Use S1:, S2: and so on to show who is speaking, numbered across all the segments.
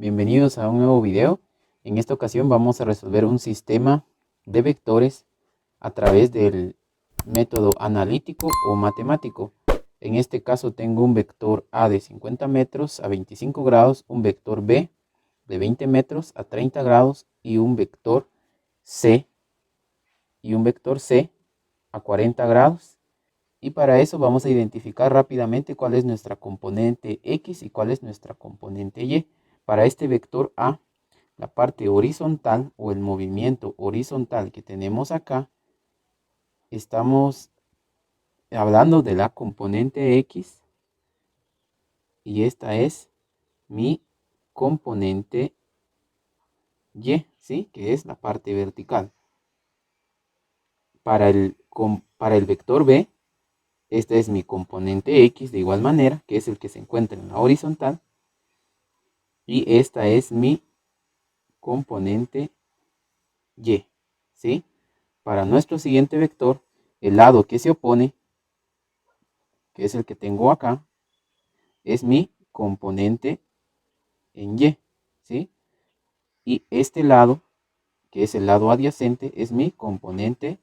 S1: bienvenidos a un nuevo video. En esta ocasión vamos a resolver un sistema de vectores a través del método analítico o matemático. En este caso tengo un vector A de 50 metros a 25 grados, un vector B de 20 metros a 30 grados y un vector C a 40 grados. Y para eso vamos a identificar rápidamente cuál es nuestra componente X y cuál es nuestra componente Y. Para este vector A, la parte horizontal o el movimiento horizontal que tenemos acá, estamos hablando de la componente X y esta es mi componente Y, ¿sí? Que es la parte vertical. Para el vector B, esta es mi componente X de igual manera, que es el que se encuentra en la horizontal. Y esta es mi componente Y, ¿sí? Para nuestro siguiente vector, el lado que se opone, que es el que tengo acá, es mi componente en Y, ¿sí? Y este lado, que es el lado adyacente, es mi componente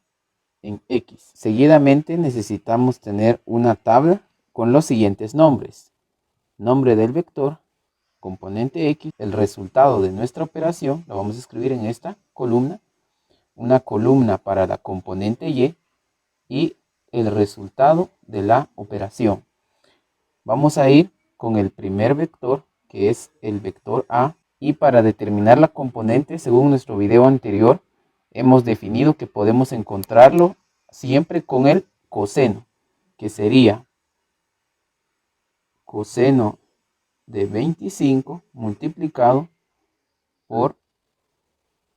S1: en X. Seguidamente necesitamos tener una tabla con los siguientes nombres: nombre del vector, componente X, el resultado de nuestra operación, lo vamos a escribir en esta columna, una columna para la componente y el resultado de la operación. Vamos a ir con el primer vector, que es el vector A, y para determinar la componente, según nuestro video anterior, hemos definido que podemos encontrarlo siempre con el coseno, que sería coseno de 25 multiplicado por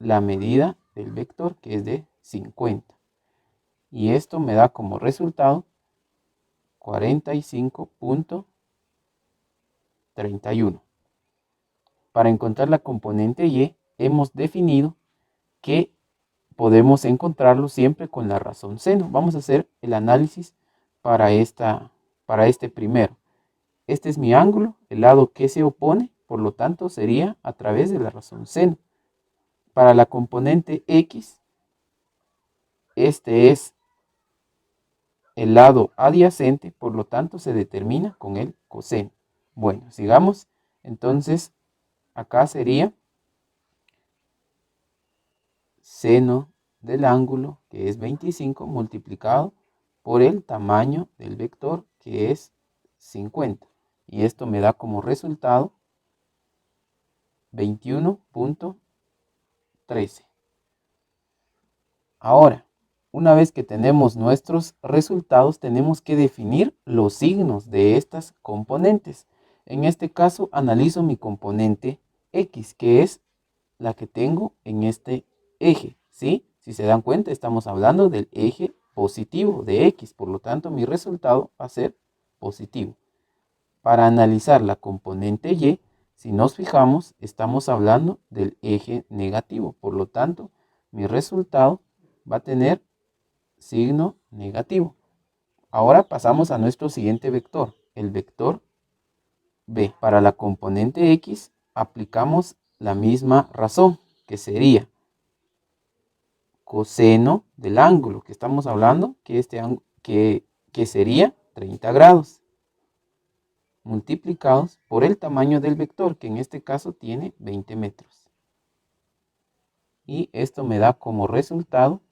S1: la medida del vector, que es de 50. Y esto me da como resultado 45.31. Para encontrar la componente Y, hemos definido que podemos encontrarlo siempre con la razón seno. Vamos a hacer el análisis para este primero. Este es mi ángulo, el lado que se opone, por lo tanto sería a través de la razón seno. Para la componente X, este es el lado adyacente, por lo tanto se determina con el coseno. Bueno, sigamos. Entonces, acá sería seno del ángulo, que es 25, multiplicado por el tamaño del vector, que es 50. Y esto me da como resultado 21.13. Ahora, una vez que tenemos nuestros resultados, tenemos que definir los signos de estas componentes. En este caso, analizo mi componente X, que es la que tengo en este eje, ¿sí? Si se dan cuenta, estamos hablando del eje positivo de X, por lo tanto, mi resultado va a ser positivo. Para analizar la componente Y, si nos fijamos, estamos hablando del eje negativo, por lo tanto, mi resultado va a tener signo negativo. Ahora pasamos a nuestro siguiente vector, el vector B. Para la componente X aplicamos la misma razón, que sería coseno del ángulo que estamos hablando, que sería 30 grados, multiplicados por el tamaño del vector, que en este caso tiene 20 metros. Y esto me da como resultado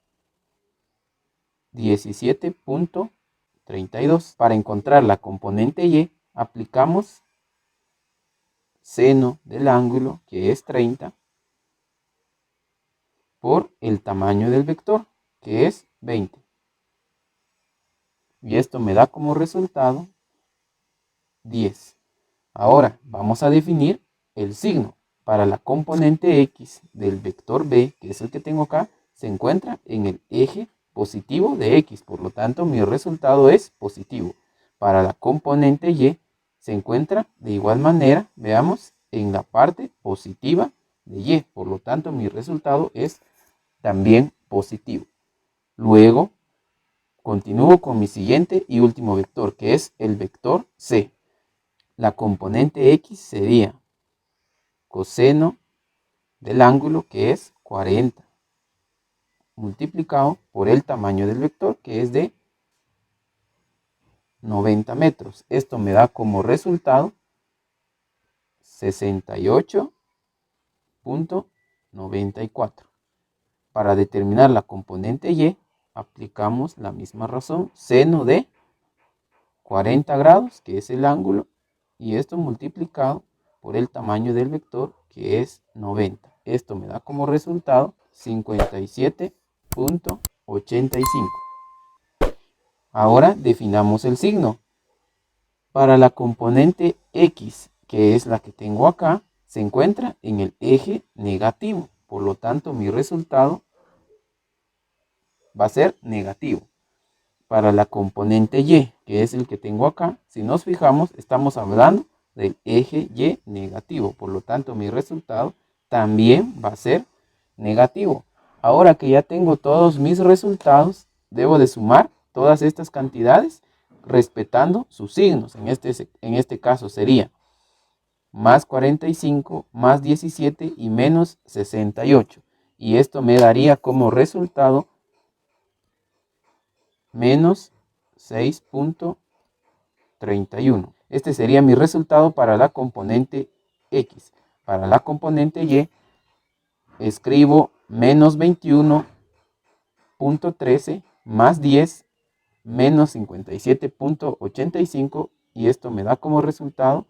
S1: 17.32. Para encontrar la componente Y, aplicamos seno del ángulo, que es 30, por el tamaño del vector, que es 20. Y esto me da como resultado 10. Ahora vamos a definir el signo. Para la componente X del vector B, que es el que tengo acá, se encuentra en el eje positivo de X. Por lo tanto, mi resultado es positivo. Para la componente Y, se encuentra de igual manera, veamos, en la parte positiva de Y. Por lo tanto, mi resultado es también positivo. Luego, continúo con mi siguiente y último vector, que es el vector C. La componente X sería coseno del ángulo, que es 40, multiplicado por el tamaño del vector, que es de 90 metros. Esto me da como resultado 68.94. Para determinar la componente y, aplicamos la misma razón, seno de 40 grados, que es el ángulo, y esto multiplicado por el tamaño del vector, que es 90. Esto me da como resultado 57.85. Ahora definamos el signo. Para la componente X, que es la que tengo acá, se encuentra en el eje negativo. Por lo tanto, mi resultado va a ser negativo. Para la componente Y, que es el que tengo acá, si nos fijamos, estamos hablando del eje Y negativo. Por lo tanto, mi resultado también va a ser negativo. Ahora que ya tengo todos mis resultados, debo de sumar todas estas cantidades respetando sus signos. En este caso sería más 45, más 17 y menos 68. Y esto me daría como resultado menos 6.31. Este sería mi resultado para la componente X. Para la componente Y, escribo menos 21.13 más 10 menos 57.85, y esto me da como resultado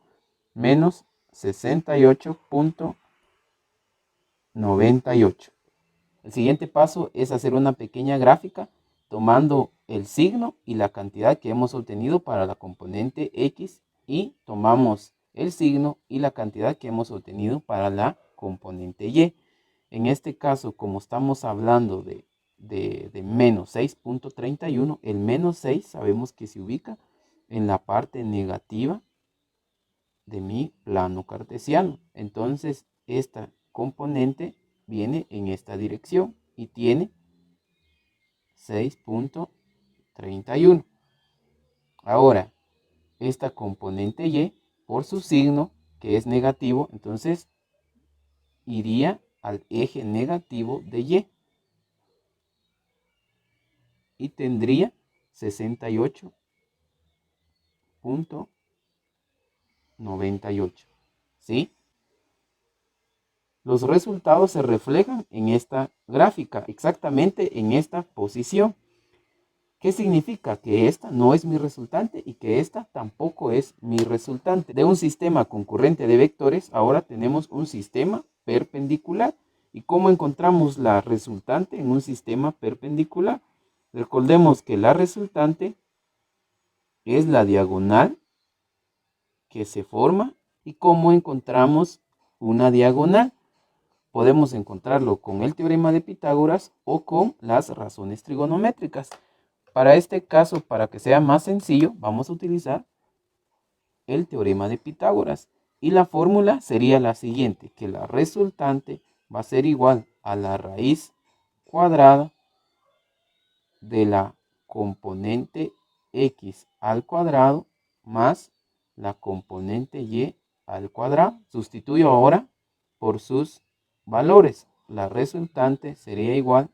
S1: menos 68.98. El siguiente paso es hacer una pequeña gráfica tomando el signo y la cantidad que hemos obtenido para la componente X, y tomamos el signo y la cantidad que hemos obtenido para la componente Y. En este caso, como estamos hablando de menos 6.31, el menos 6 sabemos que se ubica en la parte negativa de mi plano cartesiano. Entonces, esta componente viene en esta dirección y tiene 6.31. Ahora, esta componente Y, por su signo, que es negativo, entonces iría al eje negativo de y tendría 68.98. ¿Sí? Los resultados se reflejan en esta gráfica, exactamente en esta posición. ¿Qué significa? Que esta no es mi resultante y que esta tampoco es mi resultante. De un sistema concurrente de vectores, ahora tenemos un sistema perpendicular. ¿Y cómo encontramos la resultante en un sistema perpendicular? Recordemos que la resultante es la diagonal que se forma. ¿Y cómo encontramos una diagonal? Podemos encontrarlo con el teorema de Pitágoras o con las razones trigonométricas. Para este caso, para que sea más sencillo, vamos a utilizar el teorema de Pitágoras. Y la fórmula sería la siguiente, que la resultante va a ser igual a la raíz cuadrada de la componente x al cuadrado más la componente y al cuadrado. Sustituyo ahora por sus valores. La resultante sería igual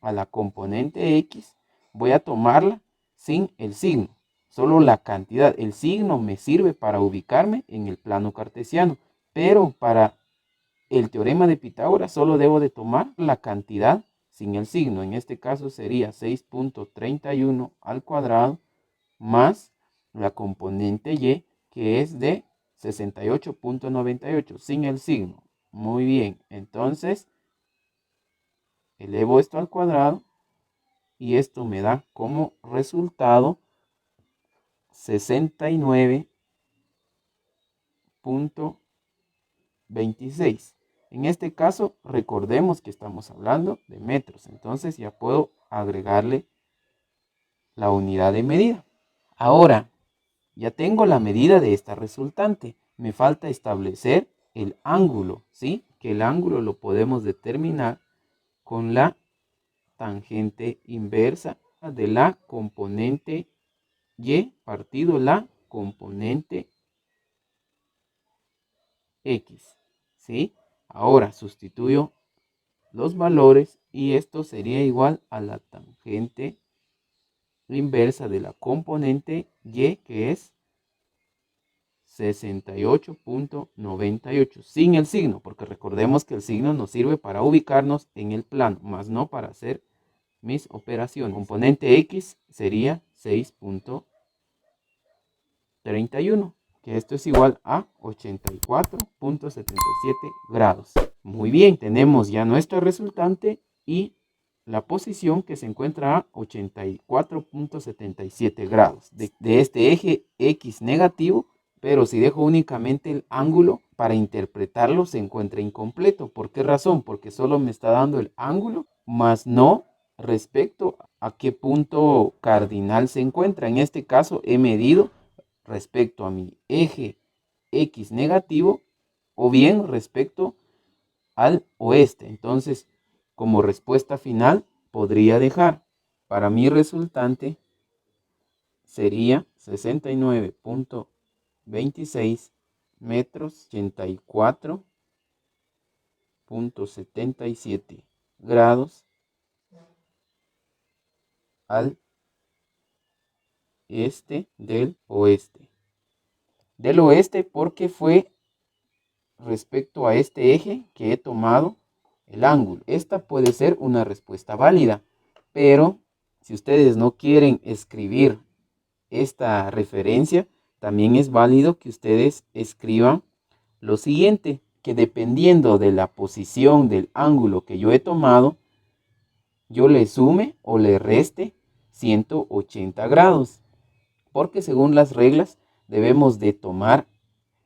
S1: a la componente x. Voy a tomarla sin el signo, solo la cantidad. El signo me sirve para ubicarme en el plano cartesiano, pero para el teorema de Pitágoras solo debo de tomar la cantidad sin el signo. En este caso sería 6.31 al cuadrado más la componente y, que es de 68.98 sin el signo. Muy bien, entonces elevo esto al cuadrado y esto me da como resultado 69.26. En este caso, recordemos que estamos hablando de metros, entonces ya puedo agregarle la unidad de medida. Ahora, ya tengo la medida de esta resultante. Me falta establecer el ángulo, ¿sí? Que el ángulo lo podemos determinar con la tangente inversa de la componente y partido la componente X, ¿sí? Ahora sustituyo los valores y esto sería igual a la tangente inversa de la componente Y, que es 68.98, sin el signo, porque recordemos que el signo nos sirve para ubicarnos en el plano, más no para hacer mis operaciones. Componente X sería 6.31, que esto es igual a 84.77 grados. Muy bien, tenemos ya nuestra resultante y la posición que se encuentra a 84.77 grados de este eje X negativo, pero si dejo únicamente el ángulo para interpretarlo se encuentra incompleto. ¿Por qué razón? Porque solo me está dando el ángulo, más no respecto a qué punto cardinal se encuentra. En este caso he medido respecto a mi eje X negativo o bien respecto al oeste. Entonces, como respuesta final, podría dejar para mi resultante sería 69.26 metros, 84.77 grados al este del oeste. Del oeste porque fue respecto a este eje que he tomado el ángulo. Esta puede ser una respuesta válida, pero si ustedes no quieren escribir esta referencia, también es válido que ustedes escriban lo siguiente, que dependiendo de la posición del ángulo que yo he tomado, yo le sume o le reste 180 grados, porque según las reglas debemos de tomar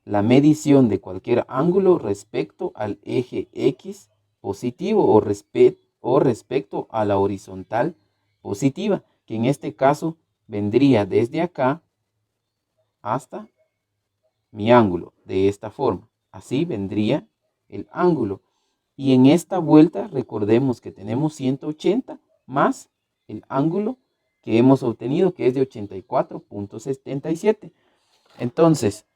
S1: la medición de cualquier ángulo respecto al eje X positivo o respecto a la horizontal positiva, que en este caso vendría desde acá hasta mi ángulo, de esta forma. Así vendría el ángulo. Y en esta vuelta recordemos que tenemos 180 más el ángulo que hemos obtenido, que es de 84.77. Entonces,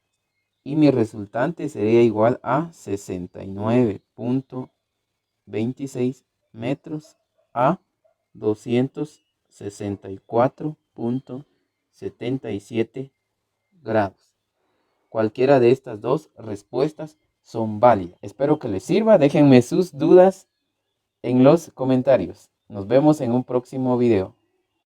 S1: y mi resultante sería igual a 69.26 metros a 264.77 grados. Cualquiera de estas dos respuestas son válidas. Espero que les sirva. Déjenme sus dudas en los comentarios. Nos vemos en un próximo video.